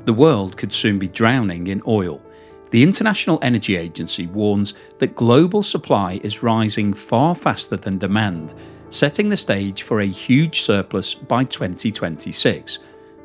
The world could soon be drowning in oil. The International Energy Agency warns that global supply is rising far faster than demand, setting the stage for a huge surplus by 2026.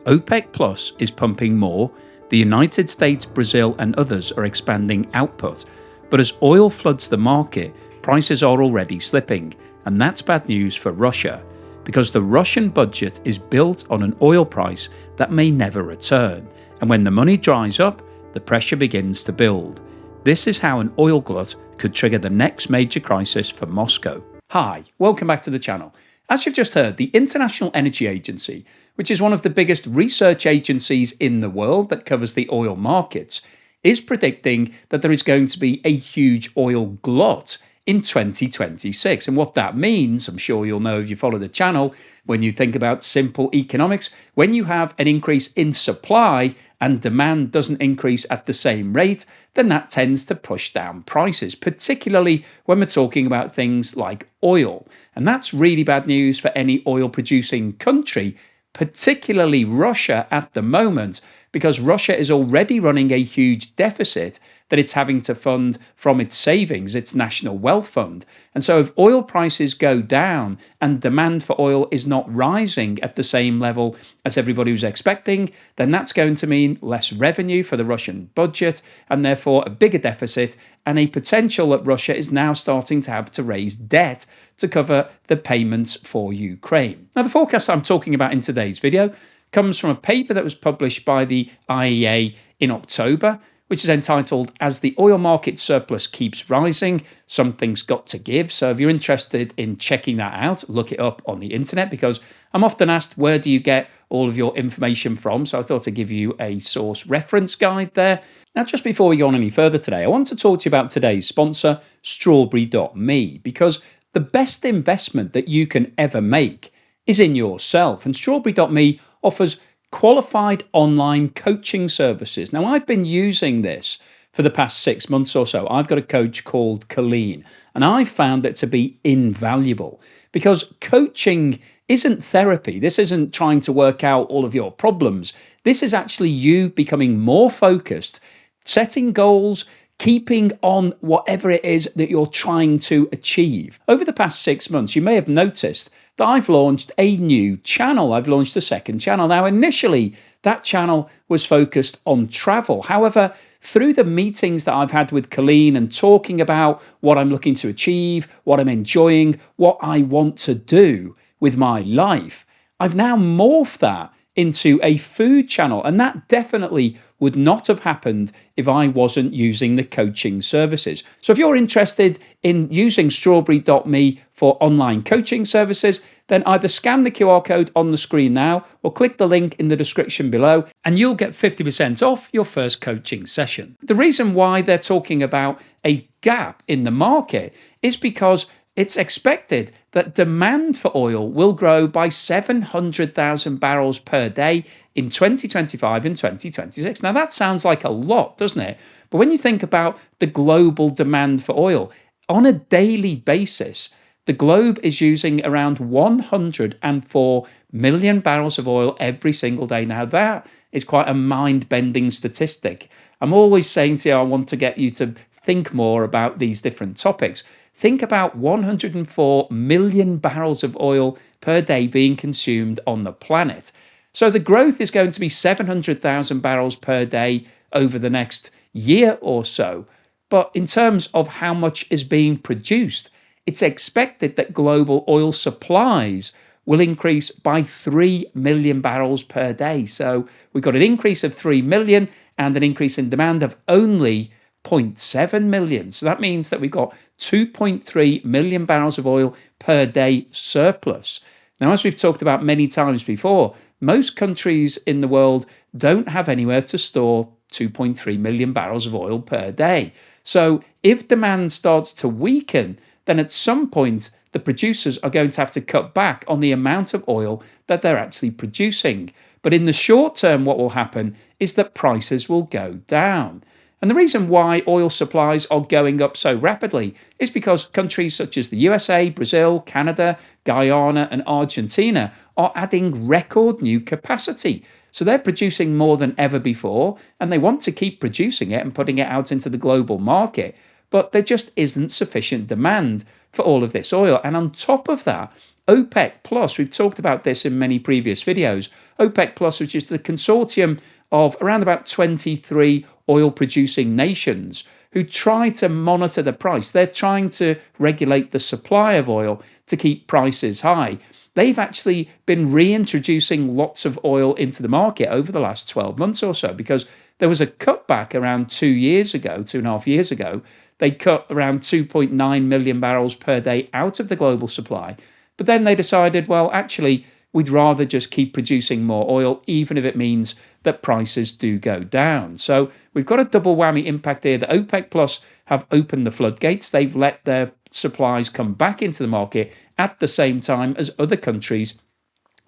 OPEC Plus is pumping more, the United States, Brazil and others are expanding output, but as oil floods the market, prices are already slipping, and that's bad news for Russia, because the Russian budget is built on an oil price that may never return, and when the money dries up, the pressure begins to build. This is how an oil glut could trigger the next major crisis for Moscow. Hi, welcome back to the channel. As you've just heard, the International Energy Agency, which is one of the biggest research agencies in the world that covers the oil markets, is predicting that there is going to be a huge oil glut in 2026. And what that means, I'm sure you'll know if you follow the channel, when you think about simple economics, when you have an increase in supply and demand doesn't increase at the same rate, then that tends to push down prices, particularly when we're talking about things like oil. And that's really bad news for any oil producing country, particularly Russia at the moment, because Russia is already running a huge deficit that it's having to fund from its savings, its national wealth fund. And so if oil prices go down and demand for oil is not rising at the same level as everybody was expecting, then that's going to mean less revenue for the Russian budget and therefore a bigger deficit and a potential that Russia is now starting to have to raise debt to cover the payments for Ukraine. Now, the forecast I'm talking about in today's video comes from a paper that was published by the IEA in October, which is entitled "As the Oil Market Surplus Keeps Rising, Something's Got to Give." So if you're interested in checking that out, look it up on the internet, because I'm often asked, where do you get all of your information from? So I thought I'd give you a source reference guide there. Now, just before we go on any further today, I want to talk to you about today's sponsor, Strawberry.me, because the best investment that you can ever make is in yourself. And Strawberry.me offers qualified online coaching services. Now, I've been using this for the past 6 months or so. I've got a coach called Colleen, and I found it to be invaluable because coaching isn't therapy. This isn't trying to work out all of your problems. This is actually you becoming more focused, setting goals, keeping on whatever it is that you're trying to achieve. Over the past 6 months, you may have noticed that I've launched a new channel. I've launched a second channel. Now, initially, that channel was focused on travel. However, through the meetings that I've had with Colleen and talking about what I'm looking to achieve, what I'm enjoying, what I want to do with my life, I've now morphed that into a food channel, and that definitely would not have happened if I wasn't using the coaching services. So if you're interested in using Strawberry.me for online coaching services, then either scan the QR code on the screen now or click the link in the description below and you'll get 50% off your first coaching session. The reason why they're talking about a gap in the market is because it's expected that demand for oil will grow by 700,000 barrels per day in 2025 and 2026. Now, that sounds like a lot, doesn't it? But when you think about the global demand for oil, on a daily basis, the globe is using around 104 million barrels of oil every single day. Now, that is quite a mind-bending statistic. I'm always saying to you, I want to get you to think more about these different topics. Think about 104 million barrels of oil per day being consumed on the planet. So the growth is going to be 700,000 barrels per day over the next year or so. But in terms of how much is being produced, it's expected that global oil supplies will increase by 3 million barrels per day. So we've got an increase of 3 million and an increase in demand of only 0.7 million. So that means that we've got 2.3 million barrels of oil per day surplus. Now, as we've talked about many times before, most countries in the world don't have anywhere to store 2.3 million barrels of oil per day. So if demand starts to weaken, then at some point the producers are going to have to cut back on the amount of oil that they're actually producing. But in the short term, what will happen is that prices will go down. And the reason why oil supplies are going up so rapidly is because countries such as the USA, Brazil, Canada, Guyana and Argentina are adding record new capacity. So they're producing more than ever before, and they want to keep producing it and putting it out into the global market. But there just isn't sufficient demand for all of this oil. And on top of that, OPEC Plus, we've talked about this in many previous videos, OPEC Plus, which is the consortium of around about 23 oil producing nations who try to monitor the price. They're trying to regulate the supply of oil to keep prices high. They've actually been reintroducing lots of oil into the market over the last 12 months or so, because there was a cutback around 2 years ago, 2.5 years ago. They cut around 2.9 million barrels per day out of the global supply. But then they decided, well, actually, we'd rather just keep producing more oil, even if it means that prices do go down. So we've got a double whammy impact here. The OPEC Plus have opened the floodgates. They've let their supplies come back into the market at the same time as other countries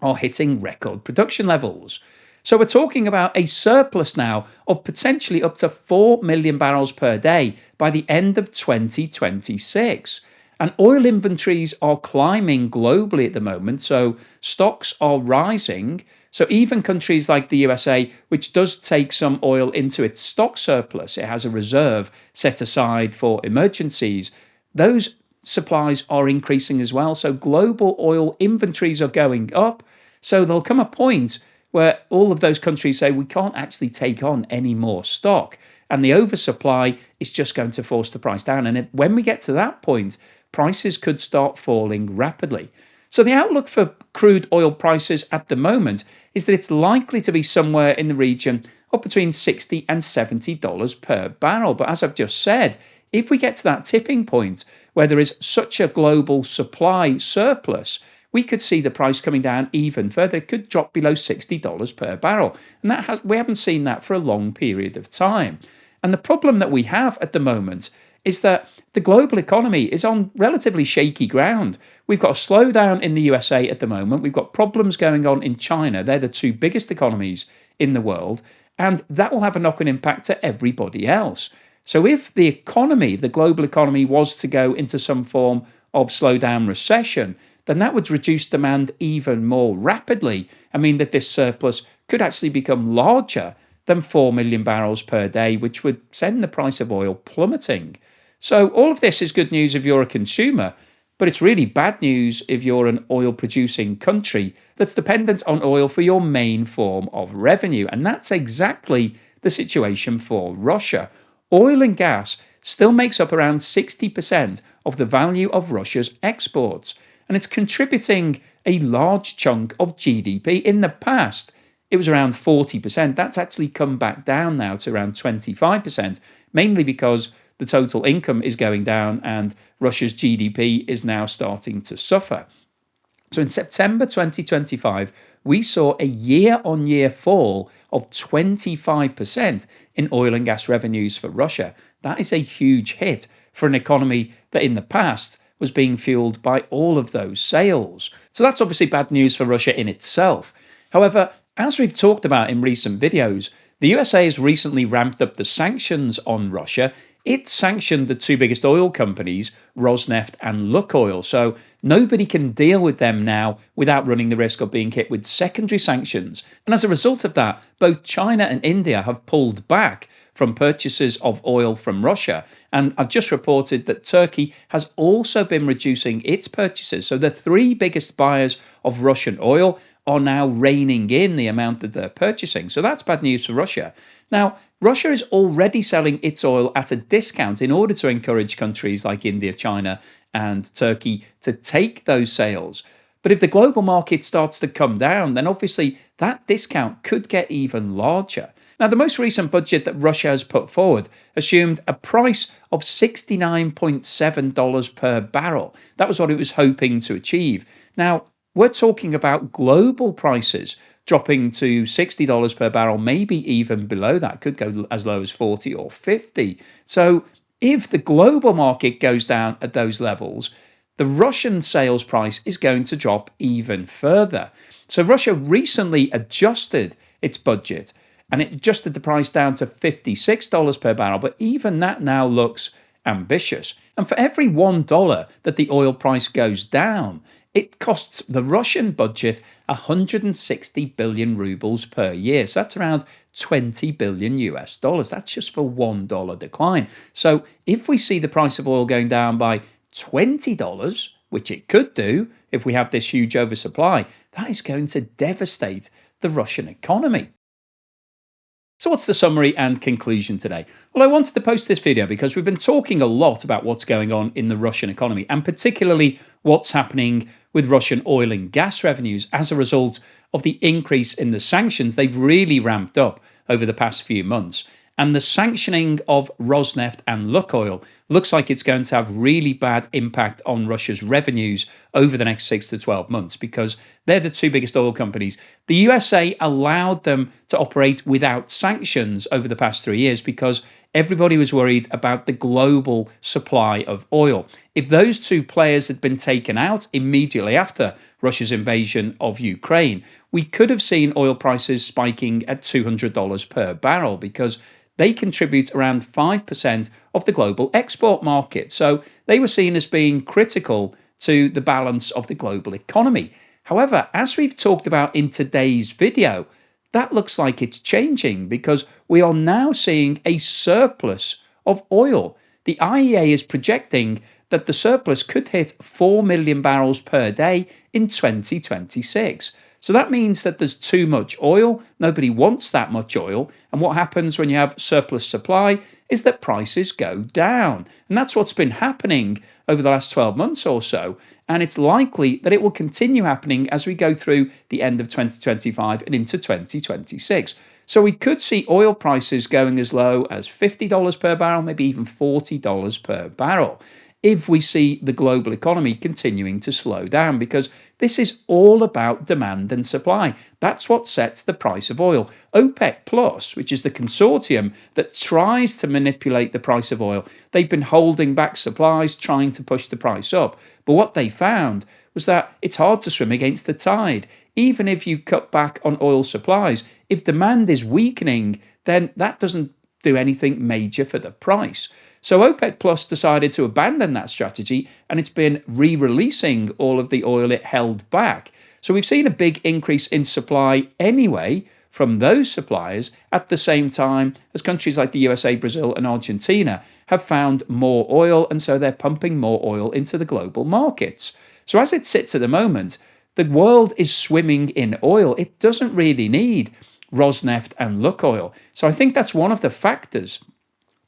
are hitting record production levels. So we're talking about a surplus now of potentially up to 4 million barrels per day by the end of 2026. And oil inventories are climbing globally at the moment, so stocks are rising. So even countries like the USA, which does take some oil into its stock surplus, it has a reserve set aside for emergencies, those supplies are increasing as well. So global oil inventories are going up. So there'll come a point where all of those countries say we can't actually take on any more stock. And the oversupply is just going to force the price down. And when we get to that point, prices could start falling rapidly. So the outlook for crude oil prices at the moment is that it's likely to be somewhere in the region of between $60 and $70 per barrel. But as I've just said, if we get to that tipping point where there is such a global supply surplus, we could see the price coming down even further. It could drop below $60 per barrel. And we haven't seen that for a long period of time. And the problem that we have at the moment is that the global economy is on relatively shaky ground. We've got a slowdown in the USA at the moment. We've got problems going on in China. They're the two biggest economies in the world. And that will have a knock-on impact to everybody else. So if the economy, the global economy, was to go into some form of slowdown recession, then that would reduce demand even more rapidly. I mean that this surplus could actually become larger than 4 million barrels per day, which would send the price of oil plummeting. So all of this is good news if you're a consumer, but it's really bad news if you're an oil-producing country that's dependent on oil for your main form of revenue. And that's exactly the situation for Russia. Oil and gas still makes up around 60% of the value of Russia's exports, and it's contributing a large chunk of GDP. In the past, it was around 40%. That's actually come back down now to around 25%, mainly because the total income is going down and Russia's GDP is now starting to suffer. So in September 2025, we saw a year-on-year fall of 25% in oil and gas revenues for Russia. That is a huge hit for an economy that in the past was being fueled by all of those sales. So that's obviously bad news for Russia in itself. However, as we've talked about in recent videos, the USA has recently ramped up the sanctions on Russia. It sanctioned the two biggest oil companies, Rosneft and Lukoil. So nobody can deal with them now without running the risk of being hit with secondary sanctions. And as a result of that, both China and India have pulled back from purchases of oil from Russia. And I've just reported that Turkey has also been reducing its purchases. So the three biggest buyers of Russian oil are now reining in the amount that they're purchasing. So that's bad news for Russia. Now, Russia is already selling its oil at a discount in order to encourage countries like India, China, and Turkey to take those sales. But if the global market starts to come down, then obviously that discount could get even larger. Now, the most recent budget that Russia has put forward assumed a price of $69.7 per barrel. That was what it was hoping to achieve. Now, we're talking about global prices dropping to $60 per barrel, maybe even below that, could go as low as 40 or 50. So if the global market goes down at those levels, the Russian sales price is going to drop even further. So Russia recently adjusted its budget and it adjusted the price down to $56 per barrel, but even that now looks ambitious. And for every $1 that the oil price goes down, It costs the Russian budget 160 billion rubles per year. So that's around 20 billion US dollars. That's just for $1 decline. So if we see the price of oil going down by $20, which it could do if we have this huge oversupply, that is going to devastate the Russian economy. So, what's the summary and conclusion today? Well, I wanted to post this video because we've been talking a lot about what's going on in the Russian economy and particularly what's happening with Russian oil and gas revenues as a result of the increase in the sanctions. They've really ramped up over the past few months. And the sanctioning of Rosneft and Lukoil looks like it's going to have really bad impact on Russia's revenues over the next 6 to 12 months because they're the two biggest oil companies. The USA allowed them to operate without sanctions over the past 3 years because everybody was worried about the global supply of oil. If those two players had been taken out immediately after Russia's invasion of Ukraine, we could have seen oil prices spiking at $200 per barrel because they contribute around 5% of the global export market. So they were seen as being critical to the balance of the global economy. However, as we've talked about in today's video, that looks like it's changing because we are now seeing a surplus of oil. The IEA is projecting that the surplus could hit 4 million barrels per day in 2026. So that means that there's too much oil. Nobody wants that much oil. And what happens when you have surplus supply is that prices go down. And that's what's been happening over the last 12 months or so. And it's likely that it will continue happening as we go through the end of 2025 and into 2026. So we could see oil prices going as low as $50 per barrel, maybe even $40 per barrel, if we see the global economy continuing to slow down, because this is all about demand and supply. That's what sets the price of oil. OPEC Plus, which is the consortium that tries to manipulate the price of oil, they've been holding back supplies, trying to push the price up. But what they found was that it's hard to swim against the tide. Even if you cut back on oil supplies, if demand is weakening, then that doesn't do anything major for the price. So OPEC Plus decided to abandon that strategy and it's been re-releasing all of the oil it held back. So we've seen a big increase in supply anyway from those suppliers at the same time as countries like the USA, Brazil and Argentina have found more oil, and so they're pumping more oil into the global markets. So as it sits at the moment, the world is swimming in oil. It doesn't really need Rosneft and Lukoil. So I think that's one of the factors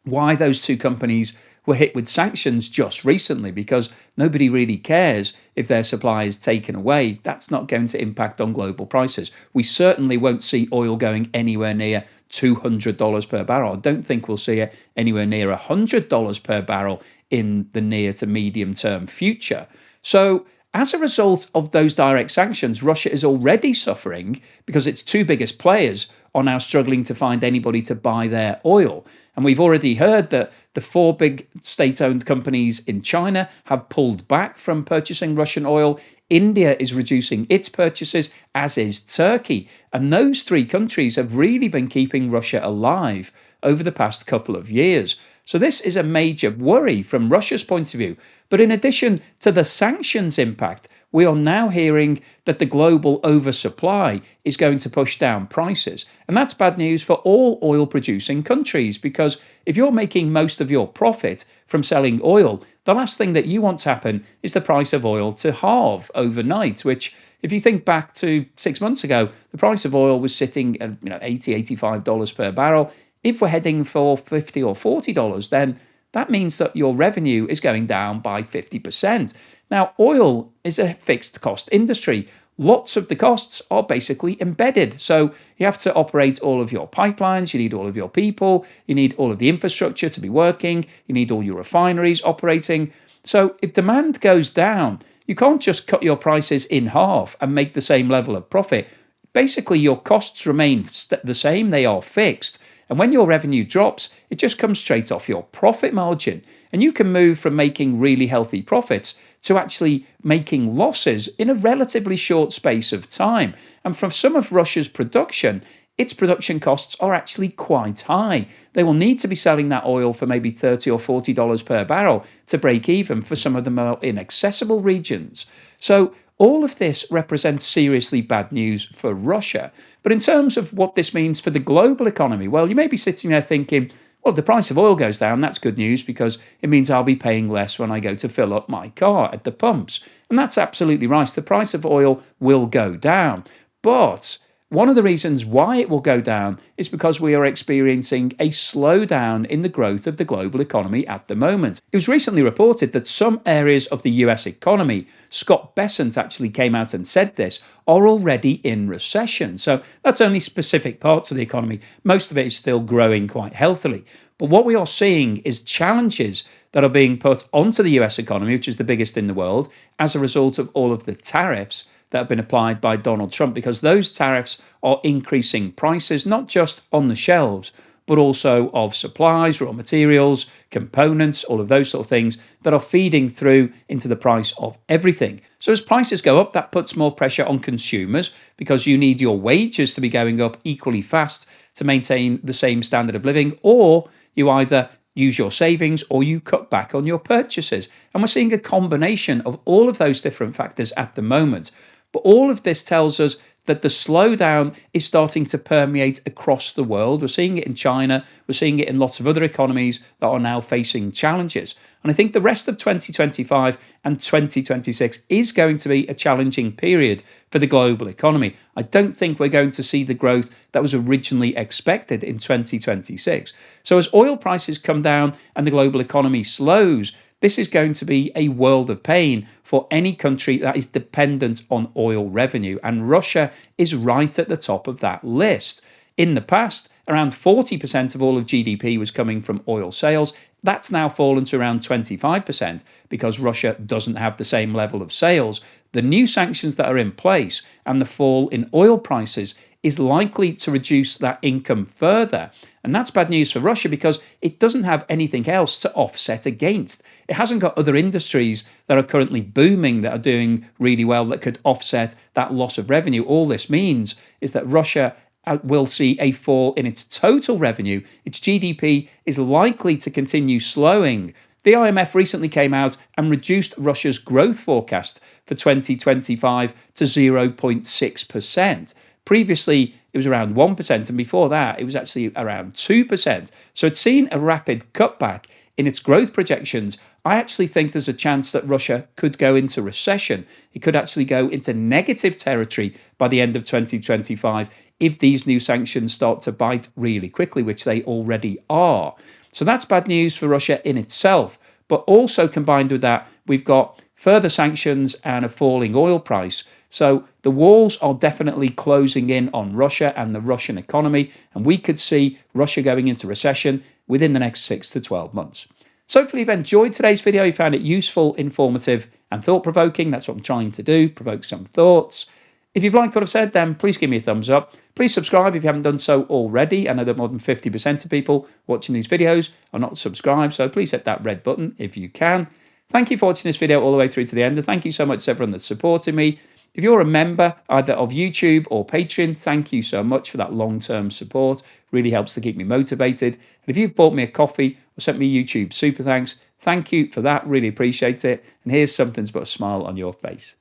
why those two companies were hit with sanctions just recently, because nobody really cares if their supply is taken away. That's not going to impact on global prices. We certainly won't see oil going anywhere near $200 per barrel. I don't think we'll see it anywhere near $100 per barrel in the near to medium term future. So as a result of those direct sanctions, Russia is already suffering because its two biggest players are now struggling to find anybody to buy their oil. And we've already heard that the four big state-owned companies in China have pulled back from purchasing Russian oil. India is reducing its purchases, as is Turkey. And those three countries have really been keeping Russia alive over the past couple of years. So this is a major worry from Russia's point of view. But in addition to the sanctions impact, we are now hearing that the global oversupply is going to push down prices. And that's bad news for all oil producing countries, because if you're making most of your profit from selling oil, the last thing that you want to happen is the price of oil to halve overnight, which, if you think back to 6 months ago, the price of oil was sitting at $80, $85 per barrel. If we're heading for $50 or $40, then that means that your revenue is going down by 50%. Now, oil is a fixed cost industry. Lots of the costs are basically embedded. So you have to operate all of your pipelines, you need all of your people, you need all of the infrastructure to be working, you need all your refineries operating. So if demand goes down, you can't just cut your prices in half and make the same level of profit. Basically, your costs remain the same, they are fixed. And when your revenue drops, it just comes straight off your profit margin. And you can move from making really healthy profits to actually making losses in a relatively short space of time. And from some of Russia's production, its production costs are actually quite high. They will need to be selling that oil for maybe $30 or $40 per barrel to break even for some of the more inaccessible regions. So All of this represents seriously bad news for Russia. But in terms of what this means for the global economy, well, you may be sitting there thinking, well, the price of oil goes down. That's good news because it means I'll be paying less when I go to fill up my car at the pumps. And that's absolutely right. The price of oil will go down. But one of the reasons why it will go down is because we are experiencing a slowdown in the growth of the global economy at the moment. It was recently reported that some areas of the US economy, Scott Bessent actually came out and said this, are already in recession. So that's only specific parts of the economy. Most of it is still growing quite healthily. But what we are seeing is challenges that are being put onto the US economy, which is the biggest in the world, as a result of all of the tariffs that have been applied by Donald Trump, because those tariffs are increasing prices, not just on the shelves, but also of supplies, raw materials, components, all of those sort of things that are feeding through into the price of everything. So as prices go up, that puts more pressure on consumers because you need your wages to be going up equally fast to maintain the same standard of living, or you either use your savings or you cut back on your purchases. And we're seeing a combination of all of those different factors at the moment. But all of this tells us that the slowdown is starting to permeate across the world. We're seeing it in China. We're seeing it in lots of other economies that are now facing challenges. And I think the rest of 2025 and 2026 is going to be a challenging period for the global economy. I don't think we're going to see the growth that was originally expected in 2026. So as oil prices come down and the global economy slows, this is going to be a world of pain for any country that is dependent on oil revenue. And Russia is right at the top of that list. In the past, around 40% of all of GDP was coming from oil sales. That's now fallen to around 25% because Russia doesn't have the same level of sales. The new sanctions that are in place and the fall in oil prices is likely to reduce that income further. And that's bad news for Russia because it doesn't have anything else to offset against. It hasn't got other industries that are currently booming that are doing really well that could offset that loss of revenue. All this means is that Russia will see a fall in its total revenue. Its GDP is likely to continue slowing. The IMF recently came out and reduced Russia's growth forecast for 2025 to 0.6%. Previously, it was around 1%, and before that, it was actually around 2%. So it's seen a rapid cutback in its growth projections. I actually think there's a chance that Russia could go into recession. It could actually go into negative territory by the end of 2025 if these new sanctions start to bite really quickly, which they already are. So that's bad news for Russia in itself. But also combined with that, we've got further sanctions and a falling oil price. So the walls are definitely closing in on Russia and the Russian economy, and we could see Russia going into recession within the next 6 to 12 months. So hopefully you've enjoyed today's video, you found it useful, informative, and thought-provoking. That's what I'm trying to do, provoke some thoughts. If you've liked what I've said, then please give me a thumbs up. Please subscribe if you haven't done so already. I know that more than 50% of people watching these videos are not subscribed, so please hit that red button if you can. Thank you for watching this video all the way through to the end, and thank you so much to everyone that's supporting me. If you're a member either of YouTube or Patreon, thank you so much for that long-term support. Really helps to keep me motivated. And if you've bought me a coffee or sent me YouTube super thanks, thank you for that. Really appreciate it. And here's something to put a smile on your face.